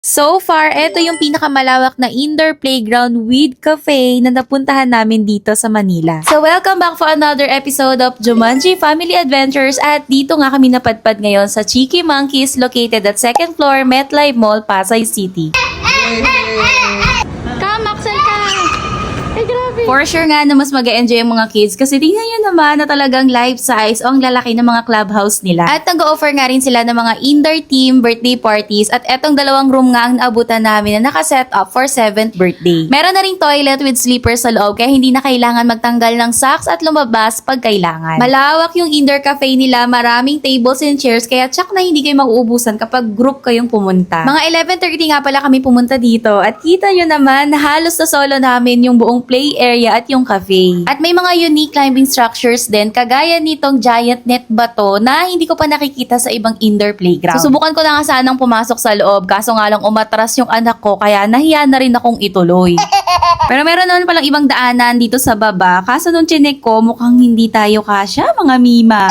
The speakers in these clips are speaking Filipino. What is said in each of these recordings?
So far, ito yung pinakamalawak na indoor playground with cafe na napuntahan namin dito sa Manila. So welcome back for another episode of Jumanji Family Adventures at dito nga kami napadpad ngayon sa Cheeky Monkeys located at 2nd floor MetLife Mall, Pasay City. Axel ka! Ay, grabe! For sure nga na mas mag-enjoy yung mga kids kasi tingnan nyo naman na talagang life size o ang lalaki ng mga clubhouse nila. At nag-offer nga rin sila ng mga indoor team birthday parties at etong 2 room nga ang naabutan namin na nakaset up for 7th birthday. Meron na ring toilet with sleepers sa loob kaya hindi na kailangan magtanggal ng socks at lumabas pag kailangan. Malawak yung indoor cafe nila, maraming tables and chairs kaya tsak na hindi kayo mag-uubusan kapag group kayong pumunta. Mga 11:30 nga pala kami pumunta dito at kita nyo naman na halos na solo namin yung buong play area at yung cafe. At may mga unique climbing structures din kagaya nitong giant net bato na hindi ko pa nakikita sa ibang indoor playground. Susubukan ko na nga sanang pumasok sa loob kaso nga lang umatras yung anak ko kaya nahiya na rin akong ituloy. Pero meron naman palang ibang daanan dito sa baba kaso nung chinek ko mukhang hindi tayo kasya mga mima.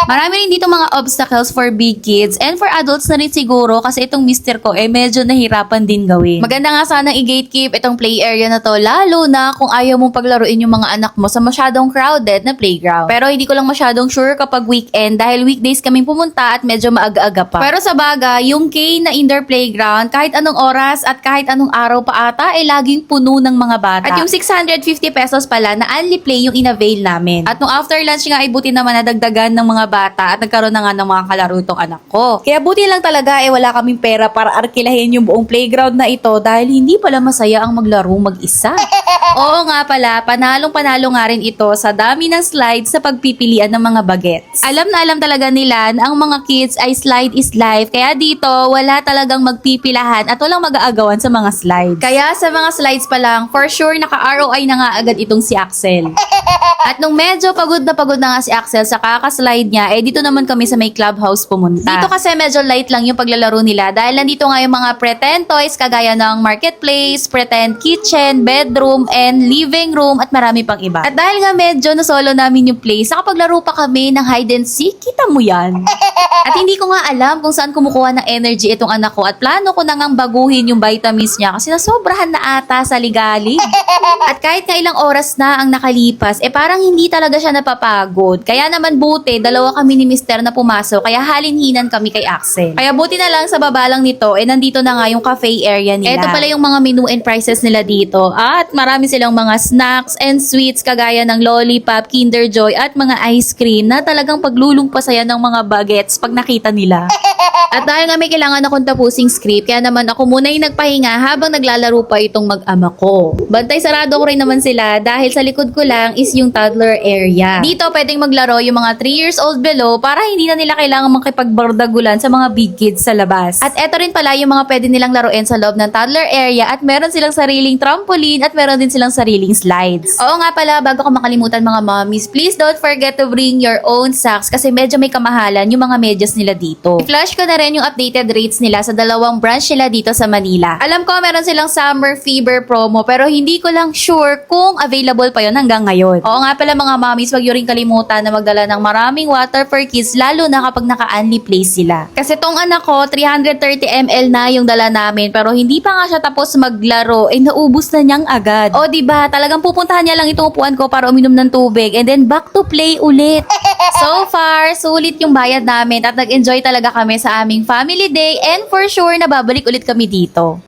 Marami rin dito mga obstacles for big kids and for adults na rin siguro kasi itong mister ko medyo nahirapan din gawin. Maganda nga sanang i-gatekeep itong play area na to lalo na kung ayaw mong paglaruin yung mga anak mo sa masyadong crowded na playground. Pero hindi ko lang masyadong sure kapag weekend dahil weekdays kaming pumunta at medyo maaga-aga pa. Pero sa bagay, yung K na indoor playground kahit anong oras at kahit anong araw pa ata laging puno ng mga bata. At yung 650 pesos pala na only play yung in-avail namin. At nung after lunch nga buti naman nadagdagan ng mga bata at nagkaroon na nga ng mga kalaro itong anak ko. Kaya buti lang talaga wala kaming pera para arkilahin yung buong playground na ito dahil hindi pala masaya ang maglaro mag-isa. Oo nga pala, panalong-panalo nga rin ito sa dami ng slides sa pagpipilian ng mga bagets. Alam na alam talaga nila na ang mga kids ay slide is life kaya dito wala talagang magpipilahan at walang mag-aagawan sa mga slides. Kaya sa mga slides pa lang, for sure naka-ROI na nga agad itong si Axel. At nung medyo pagod na nga si Axel sa kakaslide niya, dito naman kami sa may clubhouse pumunta. Dito kasi medyo light lang yung paglalaro nila dahil nandito nga yung mga pretend toys kagaya ng marketplace, pretend kitchen, bedroom, and living room at marami pang iba. At dahil nga medyo na-solo namin yung place, nakapaglaro pa kami ng hide and seek, kita mo yan. At hindi ko nga alam kung saan kumukuha ng energy itong anak ko at plano ko na ngang baguhin yung vitamins niya kasi nasobrahan na ata sa ligalig. At kahit nga ilang oras na ang nakalipas, parang hindi talaga siya napapagod. Kaya naman buti, 2 kami ni Mister na pumasok kaya halinhinan kami kay Axel. Kaya buti na lang sa baba lang nito, nandito na nga yung cafe area nila. Ito pala yung mga menu and prices nila dito. At marami silang mga snacks and sweets kagaya ng lollipop, Kinder Joy at mga ice cream na talagang paglulungpasaya ng mga bagets pag nakita nila. At dahil nga may kailangan akong tapusing script, kaya naman ako muna yung nagpahinga habang naglalaro pa itong mag-ama ko. Bantay sarado ko rin naman sila dahil sa likod ko lang is yung toddler area. Dito pwedeng maglaro yung mga 3 years old below para hindi na nila kailangan makipagbardagulan sa mga big kids sa labas. At eto rin pala yung mga pwede nilang laruin sa loob ng toddler area at meron silang sariling trampoline at meron din silang sariling slides. Oo nga pala, bago ko makalimutan mga mommies, please don't forget to bring your own socks kasi medyo may kamahalan yung mga medyas nila dito. I-flash ko na rin yung updated rates nila sa 2 branch nila dito sa Manila. Alam ko meron silang summer fever promo pero hindi ko lang sure kung available pa yon hanggang ngayon. Oo nga pala mga mommies, wag nyo rin kalimutan na magdala ng maraming water for kids lalo na kapag naka-only place sila. Kasi tong anak ko, 330 ml na yung dala namin pero hindi pa nga siya tapos maglaro naubos na niyang agad. O diba, talagang pupuntahan niya lang itong upuan ko para uminom ng tubig and then back to play ulit. So far, sulit yung bayad namin at nag-enjoy talaga kami sa aming family day and for sure na babalik ulit kami dito.